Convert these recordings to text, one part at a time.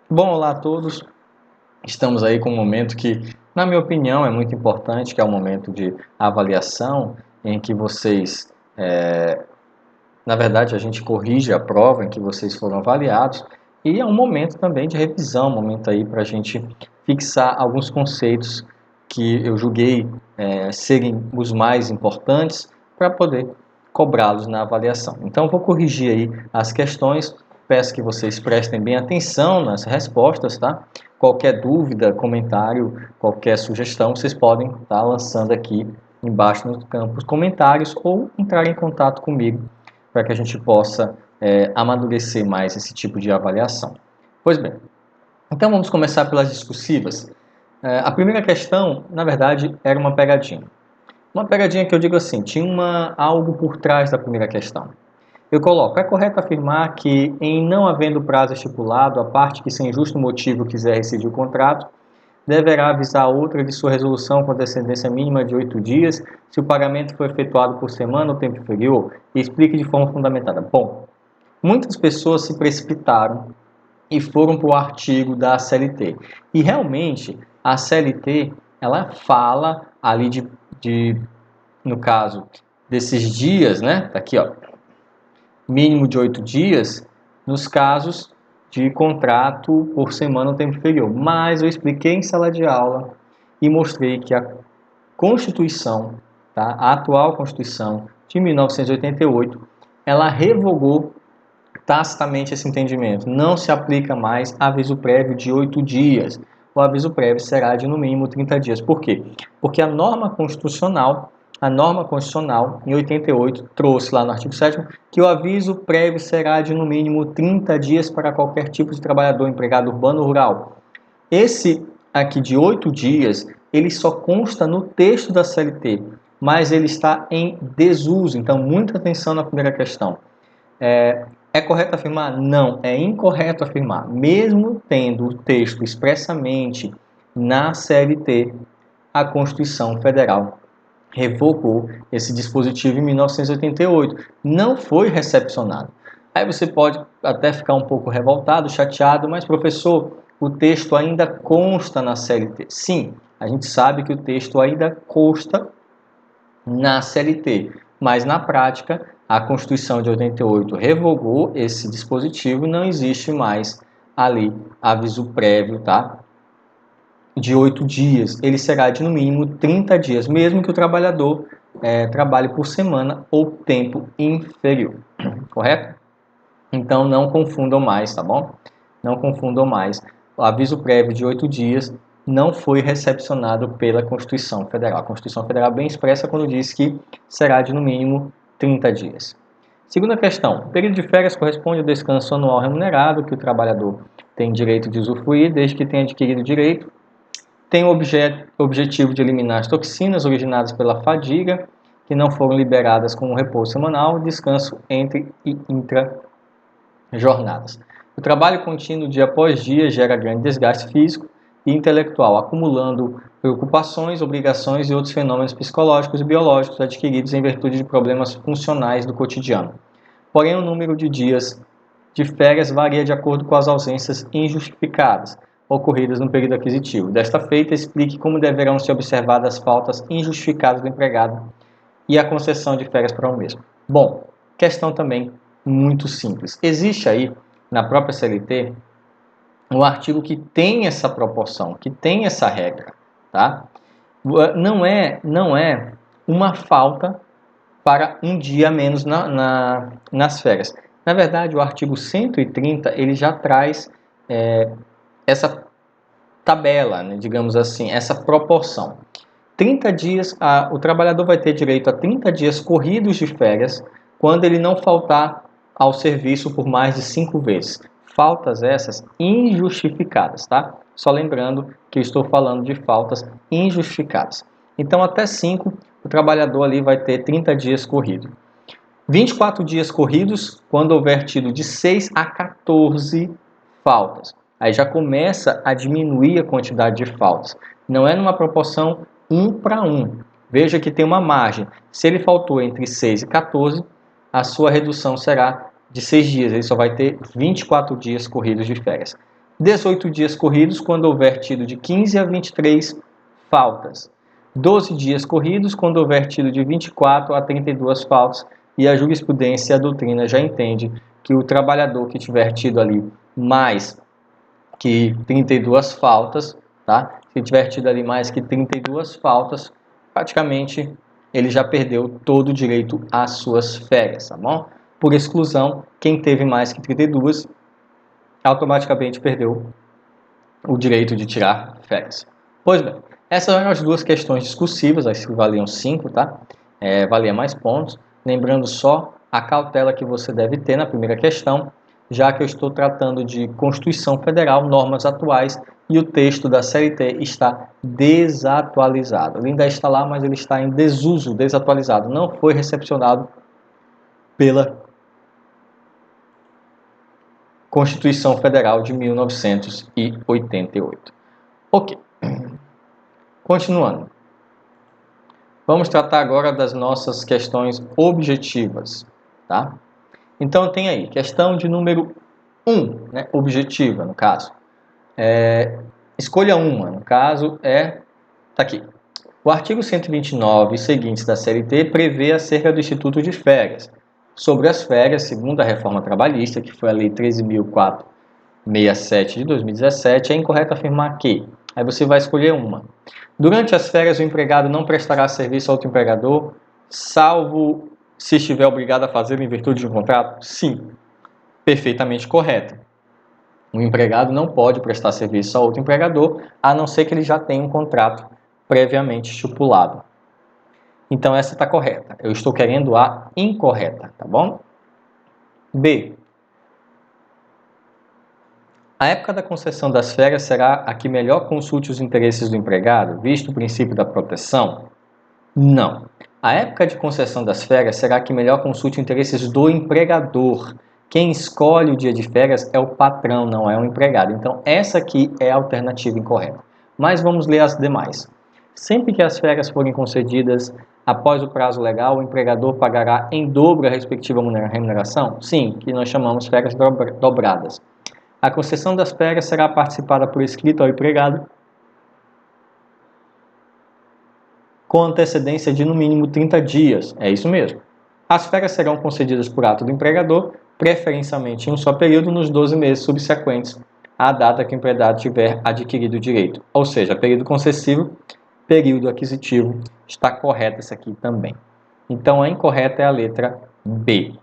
Bom, olá a todos. Estamos aí com um momento que, na minha opinião, é muito importante, que é o momento de avaliação, em que vocês, na verdade, a gente corrige a prova em que vocês foram avaliados, e é um momento também de revisão, um momento aí para a gente fixar alguns conceitos que eu julguei serem os mais importantes para poder cobrá-los na avaliação. Então, vou corrigir aí as questões. Peço que vocês prestem bem atenção nas respostas, tá? Qualquer dúvida, comentário, qualquer sugestão, vocês podem estar lançando aqui embaixo no campo comentários ou entrar em contato comigo para que a gente possa amadurecer mais esse tipo de avaliação. Pois bem, então vamos começar pelas discursivas. A primeira questão, na verdade, era uma pegadinha. Uma pegadinha que eu digo assim, tinha algo por trás da primeira questão. Eu coloco, é correto afirmar que, em não havendo prazo estipulado, a parte que sem justo motivo quiser rescindir o contrato, deverá avisar a outra de sua resolução com descendência mínima de 8 dias, se o pagamento for efetuado por semana ou tempo inferior, e explique de forma fundamentada. Bom, muitas pessoas se precipitaram e foram para o artigo da CLT. E realmente, a CLT, ela fala ali no caso, desses dias, né? Tá aqui, ó, mínimo de 8 dias, nos casos de contrato por semana ou tempo inferior. Mas eu expliquei em sala de aula e mostrei que a Constituição, tá? A atual Constituição de 1988, ela revogou tacitamente esse entendimento. Não se aplica mais aviso prévio de 8 dias. O aviso prévio será de no mínimo 30 dias. Por quê? Porque a norma constitucional, em 88, trouxe lá no artigo 7º que o aviso prévio será de no mínimo 30 dias para qualquer tipo de trabalhador, empregado urbano ou rural. Esse aqui de 8 dias, ele só consta no texto da CLT, mas ele está em desuso. Então, muita atenção na primeira questão. É correto afirmar? Não, é incorreto afirmar. Mesmo tendo o texto expressamente na CLT, a Constituição Federal revogou esse dispositivo em 1988. Não foi recepcionado. Aí você pode até ficar um pouco revoltado, chateado, mas professor, o texto ainda consta na CLT. Sim, a gente sabe que o texto ainda consta na CLT, mas na prática a Constituição de 88 revogou esse dispositivo e não existe mais ali aviso prévio, tá? De 8 dias, ele será de no mínimo 30 dias, mesmo que o trabalhador trabalhe por semana ou tempo inferior, correto? Então não confundam mais, tá bom? Não confundam mais. O aviso prévio de 8 dias não foi recepcionado pela Constituição Federal. A Constituição Federal bem expressa quando diz que será de no mínimo 30 dias. Segunda questão. O período de férias corresponde ao descanso anual remunerado que o trabalhador tem direito de usufruir desde que tenha adquirido o direito. Tem o objetivo de eliminar as toxinas originadas pela fadiga que não foram liberadas com o repouso semanal, descanso entre e intra-jornadas. O trabalho contínuo dia após dia gera grande desgaste físico e intelectual, acumulando preocupações, obrigações e outros fenômenos psicológicos e biológicos adquiridos em virtude de problemas funcionais do cotidiano. Porém, o número de dias de férias varia de acordo com as ausências injustificadas ocorridas no período aquisitivo. Desta feita, explique como deverão ser observadas as faltas injustificadas do empregado e a concessão de férias para o mesmo. Bom, questão também muito simples. Existe aí, na própria CLT, um artigo que tem essa proporção, que tem essa regra, tá? Não é uma falta para um dia a menos nas férias. Na verdade, o artigo 130 ele já traz essa tabela, né, digamos assim, essa proporção. 30 dias, o trabalhador vai ter direito a 30 dias corridos de férias quando ele não faltar ao serviço por mais de 5 vezes. Faltas essas injustificadas, tá? Só lembrando que eu estou falando de faltas injustificadas. Então, até 5, o trabalhador ali vai ter 30 dias corridos. 24 dias corridos quando houver tido de 6 a 14 faltas. Aí já começa a diminuir a quantidade de faltas. Não é numa proporção 1 para 1. Veja que tem uma margem. Se ele faltou entre 6 e 14, a sua redução será de 6 dias. Ele só vai ter 24 dias corridos de férias. 18 dias corridos quando houver tido de 15 a 23 faltas. 12 dias corridos quando houver tido de 24 a 32 faltas. E a jurisprudência e a doutrina já entende que o trabalhador que tiver tido ali mais que 32 faltas, tá? Se tiver tido ali mais que 32 faltas, praticamente ele já perdeu todo o direito às suas férias, tá bom? Por exclusão, quem teve mais que 32 automaticamente perdeu o direito de tirar férias. Pois bem, essas eram as duas questões discursivas, as que valiam 5, tá? Valia mais pontos. Lembrando só a cautela que você deve ter na primeira questão, já que eu estou tratando de Constituição Federal, normas atuais, e o texto da CLT está desatualizado. Ele ainda está lá, mas ele está em desuso, desatualizado. Não foi recepcionado pela Constituição Federal de 1988. Ok, continuando. Vamos tratar agora das nossas questões objetivas, tá? Então tem aí, questão de número 1, né, objetiva no caso. Escolha uma, no caso tá aqui. O artigo 129 e seguintes da CLT prevê acerca do Instituto de Férias. Sobre as férias, segundo a reforma trabalhista, que foi a Lei 13.467 de 2017, é incorreto afirmar que, aí você vai escolher uma. Durante as férias, o empregado não prestará serviço ao outro empregador, salvo se estiver obrigado a fazê-lo em virtude de um contrato? Sim, perfeitamente correto. O empregado não pode prestar serviço a outro empregador, a não ser que ele já tenha um contrato previamente estipulado. Então, essa está correta. Eu estou querendo a incorreta, tá bom? B. A época da concessão das férias será a que melhor consulte os interesses do empregado, visto o princípio da proteção? Não. A época de concessão das férias será a que melhor consulte os interesses do empregador. Quem escolhe o dia de férias é o patrão, não é o empregado. Então, essa aqui é a alternativa incorreta. Mas vamos ler as demais. Sempre que as férias forem concedidas após o prazo legal, o empregador pagará em dobro a respectiva remuneração? Sim, que nós chamamos férias dobradas. A concessão das férias será participada por escrito ao empregado com antecedência de no mínimo 30 dias. É isso mesmo. As férias serão concedidas por ato do empregador, preferencialmente em um só período, nos 12 meses subsequentes à data que o empregado tiver adquirido o direito. Ou seja, período concessivo, período aquisitivo. Está correta essa aqui também. Então, a incorreta é a letra B.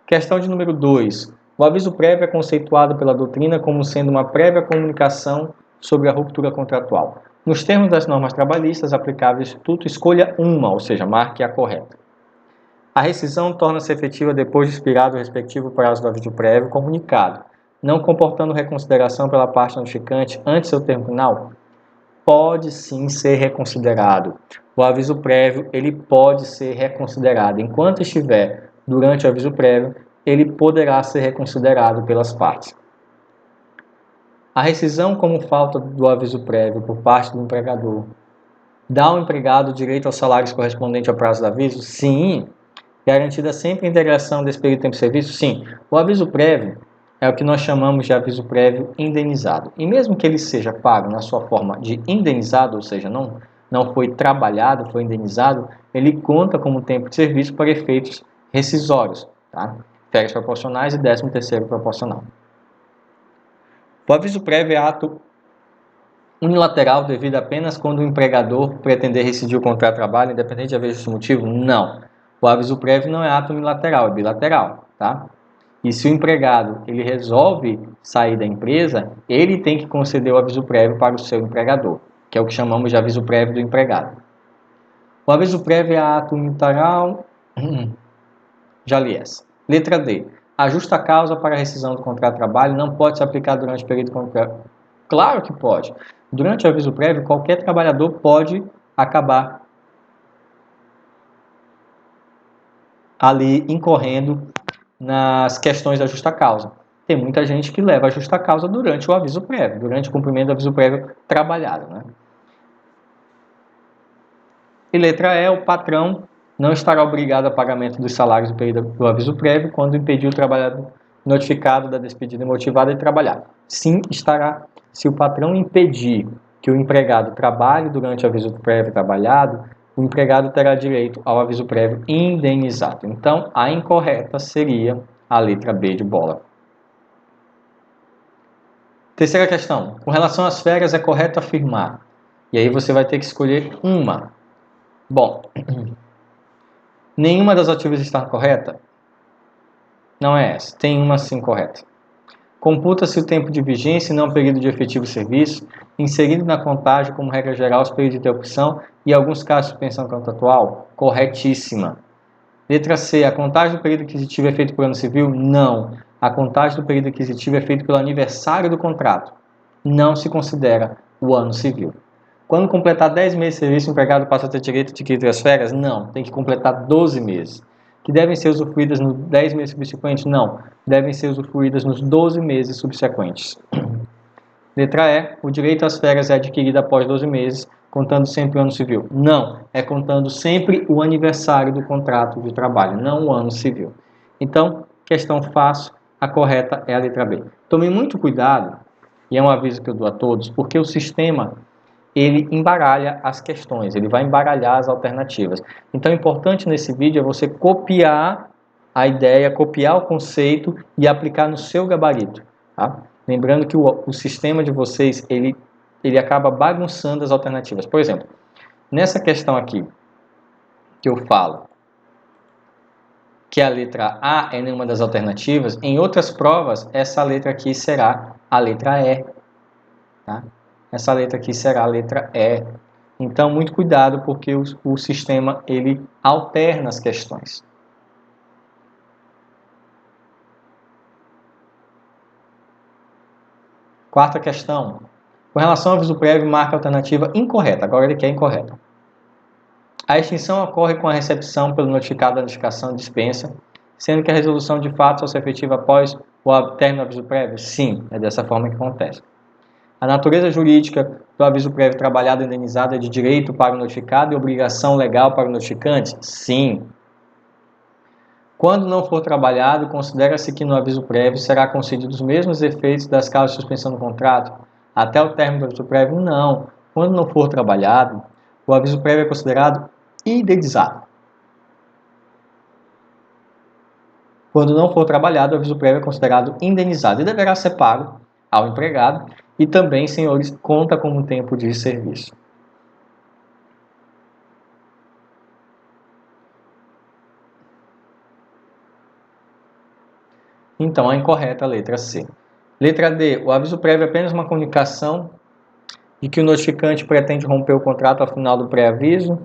Questão de número 2. O aviso prévio é conceituado pela doutrina como sendo uma prévia comunicação sobre a ruptura contratual. Nos termos das normas trabalhistas aplicáveis ao Instituto, escolha uma, ou seja, marque a correta. A rescisão torna-se efetiva depois de expirado o respectivo prazo do aviso prévio comunicado, não comportando reconsideração pela parte notificante antes do seu termo final? Pode sim ser reconsiderado. O aviso prévio ele pode ser reconsiderado. Enquanto estiver durante o aviso prévio, ele poderá ser reconsiderado pelas partes. A rescisão como falta do aviso prévio por parte do empregador dá ao empregado direito aos salários correspondentes ao prazo do aviso? Sim. Garantida sempre a integração desse período de tempo de serviço? Sim. O aviso prévio é o que nós chamamos de aviso prévio indenizado. E mesmo que ele seja pago na sua forma de indenizado, ou seja, não foi trabalhado, foi indenizado, ele conta como tempo de serviço para efeitos rescisórios, tá? Férias proporcionais e 13º proporcional. O aviso prévio é ato unilateral devido apenas quando o empregador pretender rescindir o contrato de trabalho, independente de haver esse motivo? Não. O aviso prévio não é ato unilateral, é bilateral, tá? E se o empregado ele resolve sair da empresa, ele tem que conceder o aviso prévio para o seu empregador, que é o que chamamos de aviso prévio do empregado. O aviso prévio é ato unilateral. Já li essa. Letra D. A justa causa para a rescisão do contrato de trabalho não pode se aplicar durante o período contrato. Claro que pode. Durante o aviso prévio, qualquer trabalhador pode acabar ali incorrendo nas questões da justa causa. Tem muita gente que leva a justa causa durante o aviso prévio, durante o cumprimento do aviso prévio trabalhado, né? E letra E, o patrão não estará obrigado a pagamento dos salários do período do aviso prévio quando impedir o trabalhador notificado da despedida motivada de trabalhar. Sim, estará. Se o patrão impedir que o empregado trabalhe durante o aviso prévio trabalhado, o empregado terá direito ao aviso prévio indenizado. Então, a incorreta seria a letra B de bola. Terceira questão. Com relação às férias, é correto afirmar. E aí você vai ter que escolher uma. Bom, nenhuma das alternativas está correta? Não é essa. Tem uma sim correta. Computa-se o tempo de vigência e não o período de efetivo serviço, inserindo na contagem, como regra geral, os períodos de interrupção e alguns casos de suspensão contratual? Corretíssima. Letra C. A contagem do período aquisitivo é feita por ano civil? Não. A contagem do período aquisitivo é feita pelo aniversário do contrato. Não se considera o ano civil. Quando completar 10 meses de serviço, o empregado passa a ter direito adquirido às férias? Não. Tem que completar 12 meses. Que devem ser usufruídas nos 10 meses subsequentes? Não. Devem ser usufruídas nos 12 meses subsequentes. Letra E. O direito às férias é adquirido após 12 meses, contando sempre o ano civil? Não. É contando sempre o aniversário do contrato de trabalho, não o ano civil. Então, questão fácil, a correta é a letra B. Tome muito cuidado, e é um aviso que eu dou a todos, porque o sistema ele embaralha as questões, ele vai embaralhar as alternativas. Então, o importante nesse vídeo é você copiar a ideia, copiar o conceito e aplicar no seu gabarito. Tá? Lembrando que o sistema de vocês, ele acaba bagunçando as alternativas. Por exemplo, nessa questão aqui, que eu falo que a letra A é nenhuma das alternativas, em outras provas, essa letra aqui será a letra E. Tá? Essa letra aqui será a letra E. Então, muito cuidado, porque o sistema ele alterna as questões. Quarta questão. Com relação ao aviso prévio, marca a alternativa incorreta. Agora ele quer incorreta. A extinção ocorre com a recepção pelo notificado da notificação de dispensa, sendo que a resolução de fato só se efetiva após o término do aviso prévio? Sim, é dessa forma que acontece. A natureza jurídica do aviso prévio trabalhado e indenizado é de direito para o notificado e obrigação legal para o notificante? Sim. Quando não for trabalhado, considera-se que no aviso prévio será concedido os mesmos efeitos das causas de suspensão do contrato até o término do aviso prévio? Não. Quando não for trabalhado, o aviso prévio é considerado indenizado. Quando não for trabalhado, o aviso prévio é considerado indenizado e deverá ser pago ao empregado e também, senhores, conta como tempo de serviço. Então, a incorreta, a letra C. Letra D. O aviso prévio é apenas uma comunicação de que o notificante pretende romper o contrato ao final do pré-aviso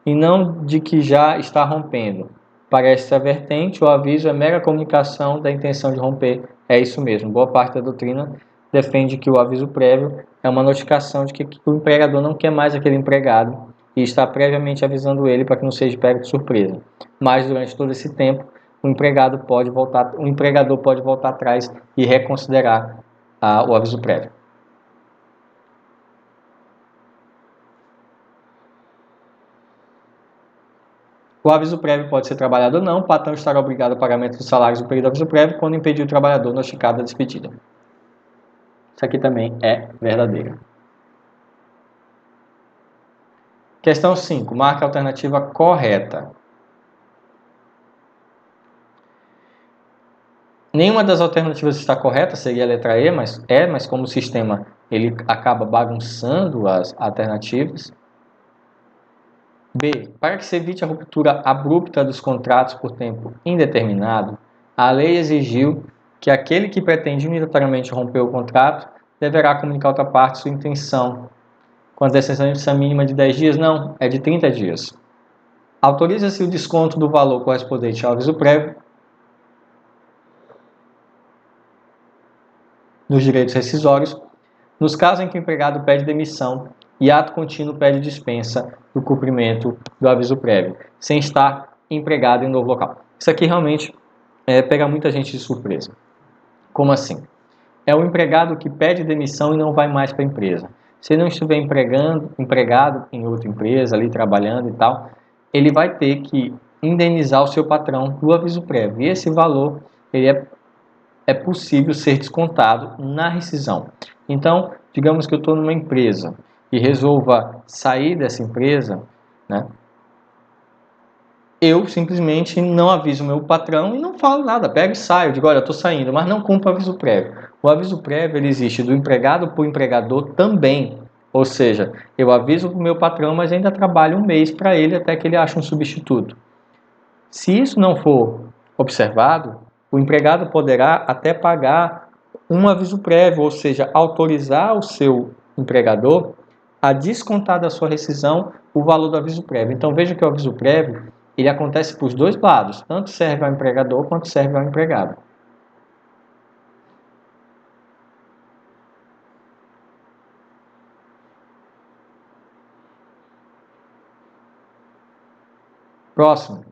e não de que já está rompendo. Para esta vertente, o aviso é mera comunicação da intenção de romper. É isso mesmo. Boa parte da doutrina defende que o aviso prévio é uma notificação de que o empregador não quer mais aquele empregado e está previamente avisando ele para que não seja pego de surpresa. Mas durante todo esse tempo, o empregador pode voltar atrás e reconsiderar o aviso prévio. O aviso prévio pode ser trabalhado ou não, o patrão estará obrigado ao pagamento dos salários do período do aviso prévio quando impedir o trabalhador notificado da despedida. Isso aqui também é verdadeiro. Questão 5. Marque a alternativa correta. Nenhuma das alternativas está correta, seria a letra E, mas como o sistema ele acaba bagunçando as alternativas. B. Para que se evite a ruptura abrupta dos contratos por tempo indeterminado, a lei exigiu que aquele que pretende unilateralmente romper o contrato deverá comunicar à outra parte sua intenção. Com a antecedência mínima de 10 dias? Não, é de 30 dias. Autoriza-se o desconto do valor correspondente ao aviso prévio dos direitos rescisórios, nos casos em que o empregado pede demissão e ato contínuo pede dispensa do cumprimento do aviso prévio, sem estar empregado em novo local. Isso aqui realmente pega muita gente de surpresa. Como assim? É o empregado que pede demissão e não vai mais para a empresa. Se ele não estiver empregado em outra empresa, ali trabalhando e tal, ele vai ter que indenizar o seu patrão do aviso prévio. E esse valor ele é é possível ser descontado na rescisão. Então, digamos que eu estou numa empresa e resolva sair dessa empresa, né? Eu simplesmente não aviso o meu patrão e não falo nada, pego e saio, digo, olha, eu estou saindo, mas não cumpro o aviso prévio. O aviso prévio ele existe do empregado para o empregador também, ou seja, eu aviso para o meu patrão, mas ainda trabalho um mês para ele até que ele ache um substituto. Se isso não for observado, o empregado poderá até pagar um aviso prévio, ou seja, autorizar o seu empregador a descontar da sua rescisão o valor do aviso prévio. Então veja que o aviso prévio ele acontece para os dois lados, tanto serve ao empregador quanto serve ao empregado. Próximo.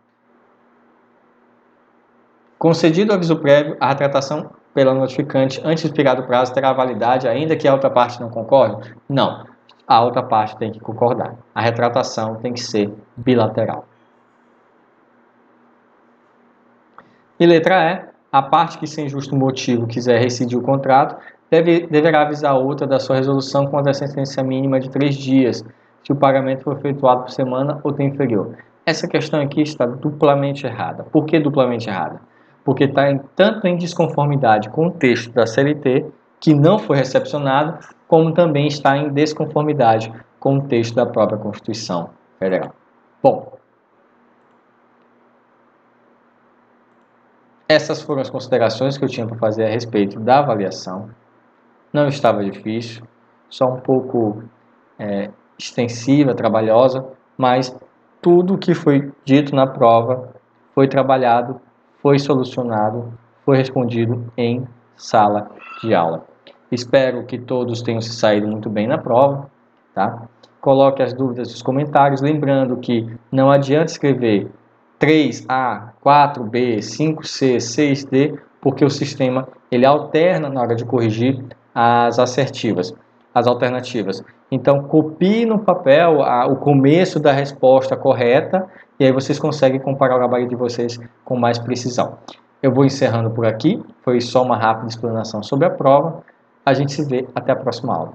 Concedido o aviso prévio, a retratação pela notificante antes de expirar o prazo terá validade ainda que a outra parte não concorde? Não. A outra parte tem que concordar. A retratação tem que ser bilateral. E letra E, a parte que sem justo motivo quiser rescindir o contrato deverá avisar a outra da sua resolução com a decência mínima de 3 dias, se o pagamento for efetuado por semana ou tem inferior. Essa questão aqui está duplamente errada. Por que duplamente errada? Porque está tanto em desconformidade com o texto da CLT, que não foi recepcionado, como também está em desconformidade com o texto da própria Constituição Federal. Bom, essas foram as considerações que eu tinha para fazer a respeito da avaliação. Não estava difícil, só um pouco extensiva, trabalhosa, mas tudo o que foi dito na prova foi trabalhado, foi solucionado, foi respondido em sala de aula. Espero que todos tenham se saído muito bem na prova, tá? Coloque as dúvidas nos comentários, lembrando que não adianta escrever 3A, 4B, 5C, 6D, porque o sistema ele alterna na hora de corrigir as assertivas, as alternativas. Então, copie no papel o começo da resposta correta e aí vocês conseguem comparar o gabarito de vocês com mais precisão. Eu vou encerrando por aqui, foi só uma rápida explanação sobre a prova. A gente se vê até a próxima aula.